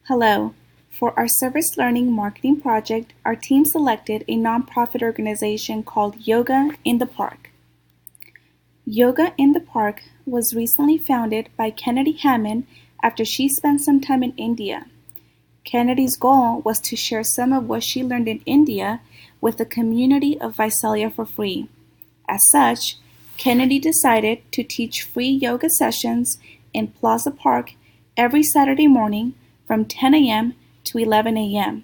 Hello. For our service learning marketing project, our team selected a nonprofit organization called Yoga in the Park. Yoga in the Park was recently founded by Kennedy Hammond after she spent some time in India. Kennedy's goal was to share some of what she learned in India with the community of Visalia for free. As such, Kennedy decided to teach free yoga sessions in Plaza Park every Saturday morning from 10 a.m. to 11 a.m.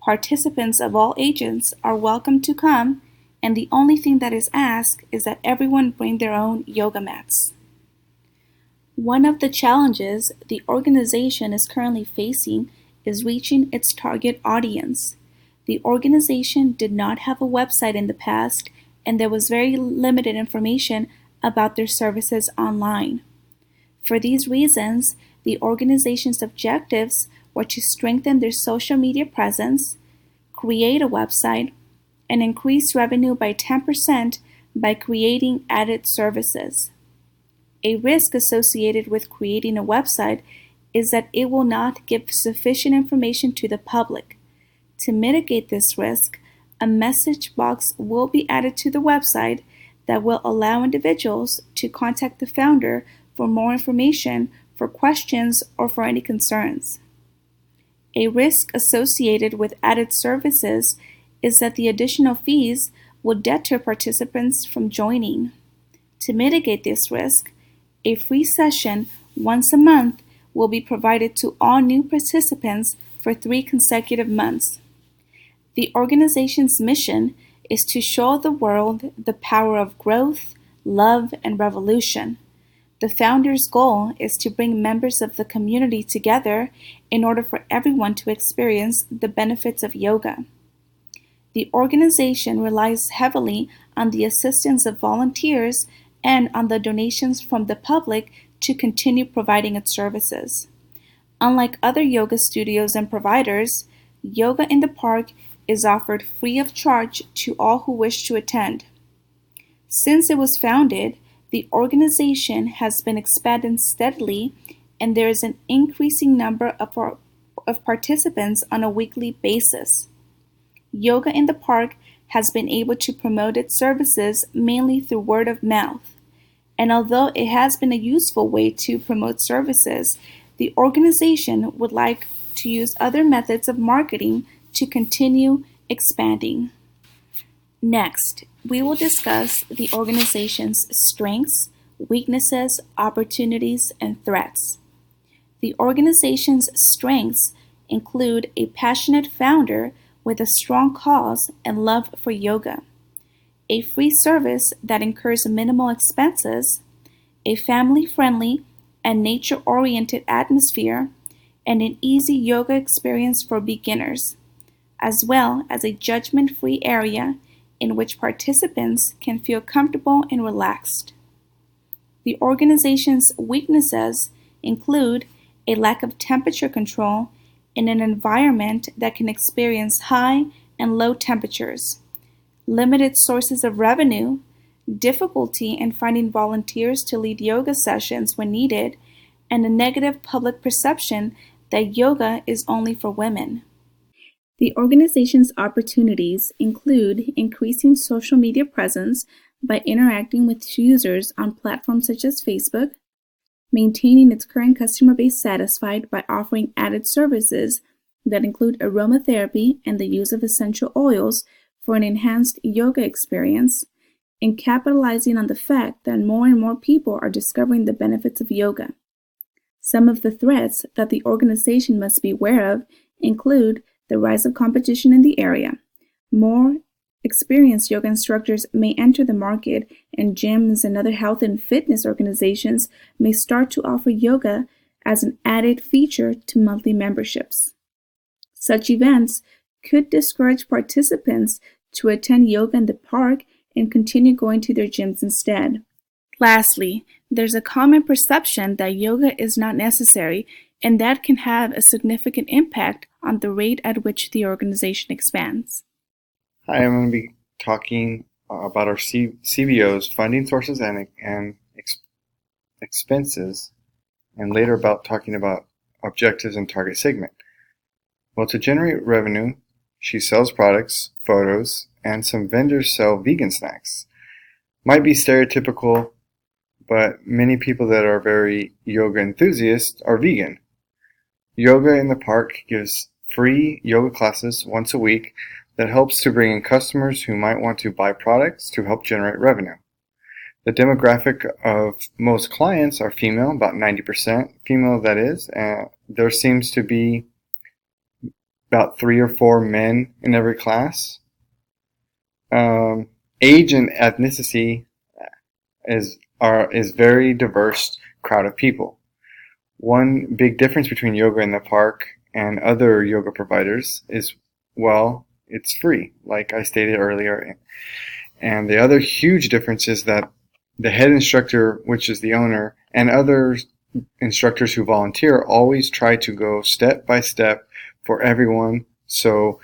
Participants of all ages are welcome to come, and the only thing that is asked is that everyone bring their own yoga mats. One of the challenges the organization is currently facing is reaching its target audience. The organization did not have a website in the past, and there was very limited information about their services online. For these reasons, the organization's objectives were to strengthen their social media presence, create a website, and increase revenue by 10% by creating added services. A risk associated with creating a website is that it will not give sufficient information to the public. To mitigate this risk, a message box will be added to the website that will allow individuals to contact the founder for more information, for questions, or for any concerns. A risk associated with added services is that the additional fees will deter participants from joining. To mitigate this risk, a free session once a month will be provided to all new participants for 3 consecutive months. The organization's mission is to show the world the power of growth, love, and revolution. The founder's goal is to bring members of the community together in order for everyone to experience the benefits of yoga. The organization relies heavily on the assistance of volunteers and on the donations from the public to continue providing its services. Unlike other yoga studios and providers, Yoga in the Park is offered free of charge to all who wish to attend. Since it was founded, the organization has been expanding steadily, and there is an increasing number of participants on a weekly basis. Yoga in the Park has been able to promote its services mainly through word of mouth. And although it has been a useful way to promote services, the organization would like to use other methods of marketing to continue expanding. Next, we will discuss the organization's strengths, weaknesses, opportunities, and threats. The organization's strengths include a passionate founder with a strong cause and love for yoga, a free service that incurs minimal expenses, a family-friendly and nature-oriented atmosphere, and an easy yoga experience for beginners, as well as a judgment-free area in which participants can feel comfortable and relaxed. The organization's weaknesses include a lack of temperature control in an environment that can experience high and low temperatures, limited sources of revenue, difficulty in finding volunteers to lead yoga sessions when needed, and a negative public perception that yoga is only for women. The organization's opportunities include increasing social media presence by interacting with users on platforms such as Facebook, maintaining its current customer base satisfied by offering added services that include aromatherapy and the use of essential oils for an enhanced yoga experience, and capitalizing on the fact that more and more people are discovering the benefits of yoga. Some of the threats that the organization must be aware of include the rise of competition in the area. More experienced yoga instructors may enter the market, and gyms and other health and fitness organizations may start to offer yoga as an added feature to monthly memberships. Such events could discourage participants to attend yoga in the park and continue going to their gyms instead. Lastly, there's a common perception that yoga is not necessary, and that can have a significant impact on the rate at which the organization expands. Hi, I'm going to be talking about our CBO's funding sources and expenses, and later about talking about objectives and target segment? Well, to generate revenue, she sells products, photos, and some vendors sell vegan snacks. Might be stereotypical, but many people that are very yoga enthusiasts are vegan. Yoga in the Park gives free yoga classes once a week that helps to bring in customers who might want to buy products to help generate revenue. The demographic of most clients are female, about 90% female that is, and there seems to be about 3 or 4 men in every class. Age and ethnicity is very diverse crowd of people. One big difference between Yoga in the Park and other yoga providers is, well, it's free, like I stated earlier. And the other huge difference is that the head instructor, which is the owner, and other instructors who volunteer always try to go step by step for everyone so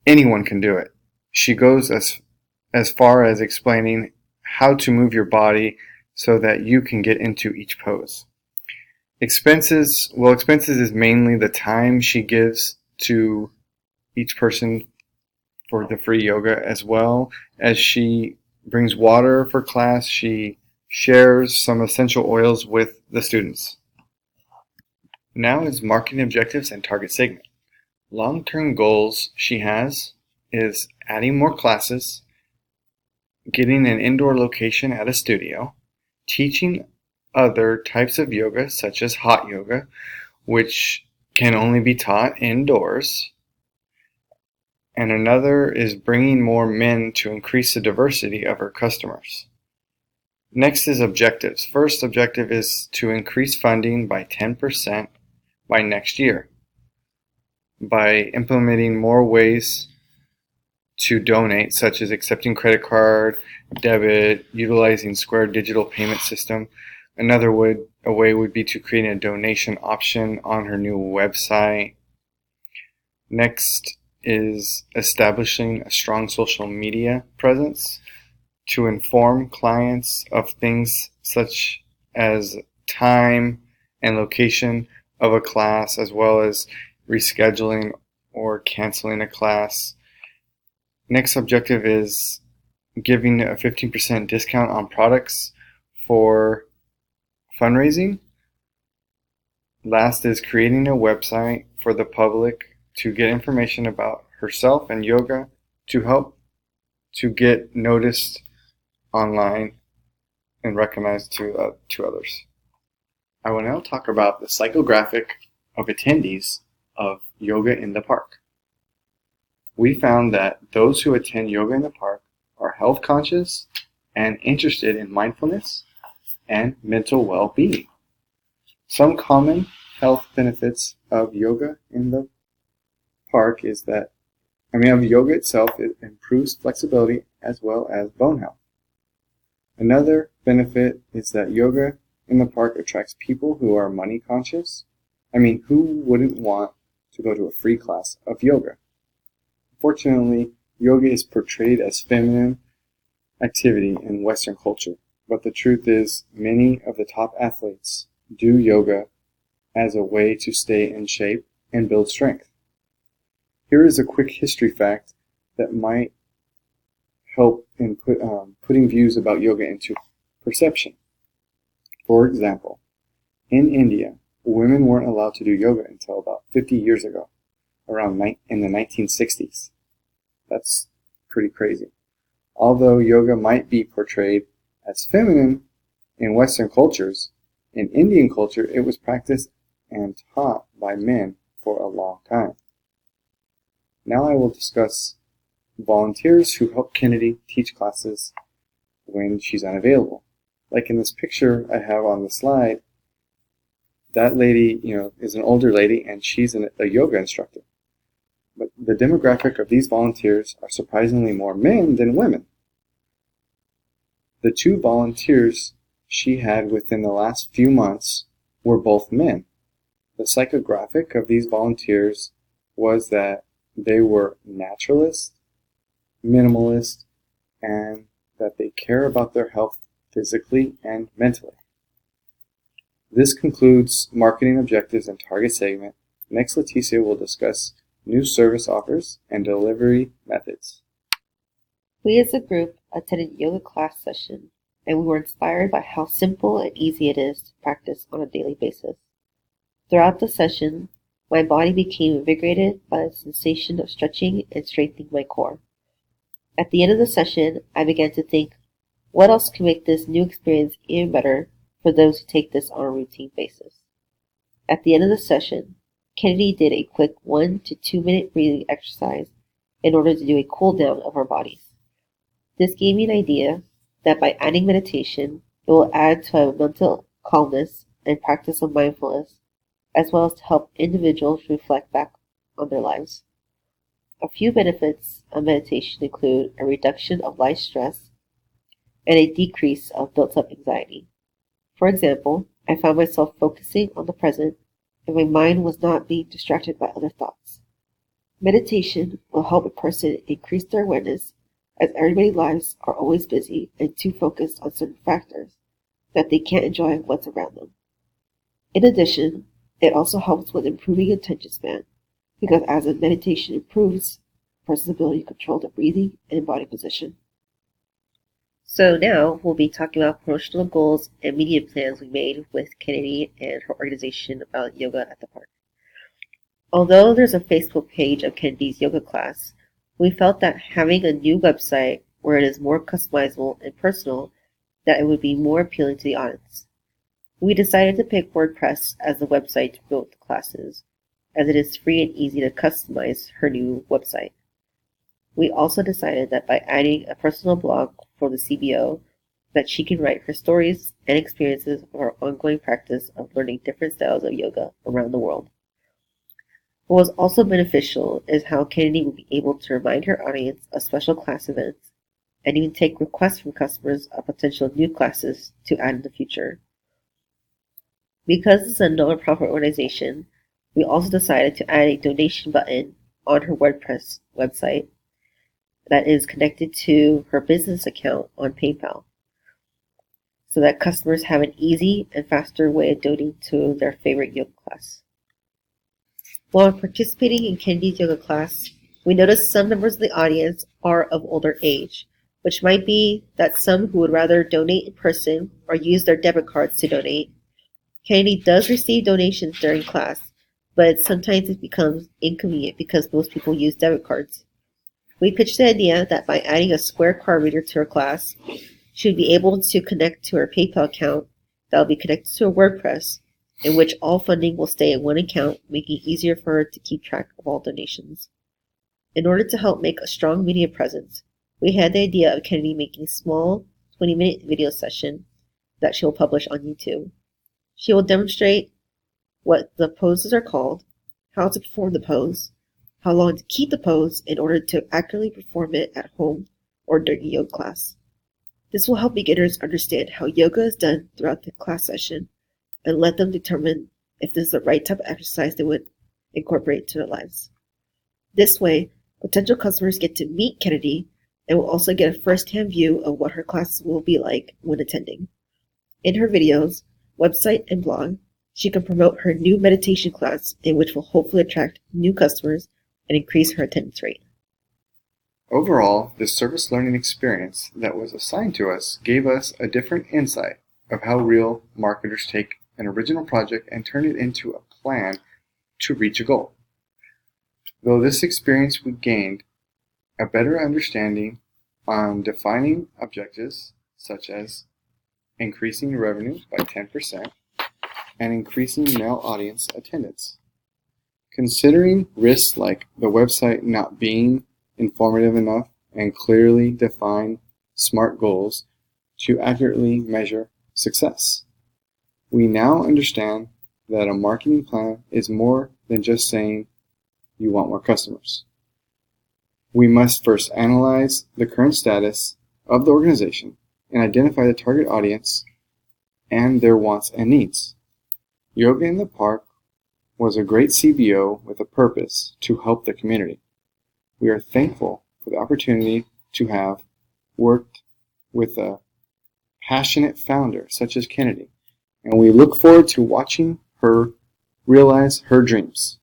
anyone can do it. She goes as far as explaining how to move your body so that you can get into each pose. Expenses is mainly the time she gives to each person for the free yoga, as well as she brings water for class. She shares some essential oils with the students. Now is marketing objectives and target segment. Long-term goals she has is adding more classes, getting an indoor location at a studio, teaching other types of yoga such as hot yoga, which can only be taught indoors. And another is bringing more men to increase the diversity of her customers. Next is objectives. First objective is to increase funding by 10% by next year by implementing more ways to donate, such as accepting credit card, debit, utilizing Square digital payment system. Another way would be to create a donation option on her new website. Next is establishing a strong social media presence to inform clients of things such as time and location of a class, as well as rescheduling or canceling a class. Next objective is giving a 15% discount on products for fundraising. Last is creating a website for the public to get information about herself and yoga to help to get noticed online and recognized to others. I will now talk about the psychographic of attendees of Yoga in the Park. We found that those who attend Yoga in the Park are health conscious and interested in mindfulness and mental well-being. Some common health benefits of yoga in the park is that, of yoga itself, it improves flexibility as well as bone health. Another benefit is that yoga in the park attracts people who are money conscious. Who wouldn't want to go to a free class of yoga? Fortunately, yoga is portrayed as feminine activity in Western culture. But the truth is, many of the top athletes do yoga as a way to stay in shape and build strength. Here is a quick history fact that might help in putting views about yoga into perception. For example, in India, women weren't allowed to do yoga until about 50 years ago, in the 1960s. That's pretty crazy. Although yoga might be portrayed as feminine in Western cultures, in Indian culture it was practiced and taught by men for a long time. Now I will discuss volunteers who help Kennedy teach classes when she's unavailable. Like in this picture I have on the slide, that lady, is an older lady and she's a yoga instructor. But the demographic of these volunteers are surprisingly more men than women. The 2 volunteers she had within the last few months were both men. The psychographic of these volunteers was that they were naturalist, minimalist, and that they care about their health physically and mentally. This concludes marketing objectives and target segment. Next, Leticia will discuss new service offers and delivery methods. We as a group attended yoga class session, and we were inspired by how simple and easy it is to practice on a daily basis. Throughout the session, my body became invigorated by the sensation of stretching and strengthening my core. At the end of the session, I began to think, what else can make this new experience even better for those who take this on a routine basis? At the end of the session, Kennedy did a quick 1 to 2 minute breathing exercise in order to do a cool down of our bodies. This gave me an idea that by adding meditation, it will add to a mental calmness and practice of mindfulness, as well as to help individuals reflect back on their lives. A few benefits of meditation include a reduction of life stress and a decrease of built-up anxiety. For example, I found myself focusing on the present and my mind was not being distracted by other thoughts. Meditation will help a person increase their awareness, as everybody's lives are always busy and too focused on certain factors that they can't enjoy what's around them. In addition, it also helps with improving attention span, because as the meditation improves, a person's ability to control their breathing and body position. So now we'll be talking about promotional goals and media plans we made with Kennedy and her organization about yoga at the park. Although there's a Facebook page of Kennedy's yoga class, we felt that having a new website where it is more customizable and personal, that it would be more appealing to the audience. We decided to pick WordPress as the website to promote the classes, as it is free and easy to customize her new website. We also decided that by adding a personal blog for the CBO, that she can write her stories and experiences of her ongoing practice of learning different styles of yoga around the world. What was also beneficial is how Kennedy would be able to remind her audience of special class events and even take requests from customers of potential new classes to add in the future. Because it's a non-profit organization, we also decided to add a donation button on her WordPress website that is connected to her business account on PayPal, so that customers have an easy and faster way of donating to their favorite yoga class. While participating in Kennedy's yoga class, we noticed some members of the audience are of older age, which might be that some who would rather donate in person or use their debit cards to donate. Kennedy does receive donations during class, but sometimes it becomes inconvenient because most people use debit cards. We pitched the idea that by adding a Square card reader to her class, she would be able to connect to her PayPal account that will be connected to her WordPress, in which all funding will stay in one account, making it easier for her to keep track of all donations. In order to help make a strong media presence, we had the idea of Kennedy making a small 20-minute video session that she will publish on YouTube. She will demonstrate what the poses are called, how to perform the pose, how long to keep the pose in order to accurately perform it at home or during a yoga class. This will help beginners understand how yoga is done throughout the class session and let them determine if this is the right type of exercise they would incorporate into their lives. This way, potential customers get to meet Kennedy and will also get a first-hand view of what her classes will be like when attending. In her videos, website, and blog, she can promote her new meditation class, in which will hopefully attract new customers and increase her attendance rate. Overall, this service learning experience that was assigned to us gave us a different insight of how real marketers take an original project and turn it into a plan to reach a goal. Though this experience we gained a better understanding on defining objectives such as increasing revenue by 10% and increasing male audience attendance. Considering risks like the website not being informative enough and clearly define SMART goals to accurately measure success. We now understand that a marketing plan is more than just saying you want more customers. We must first analyze the current status of the organization and identify the target audience and their wants and needs. Yoga in the Park was a great CBO with a purpose to help the community. We are thankful for the opportunity to have worked with a passionate founder such as Kennedy and we look forward to watching her realize her dreams.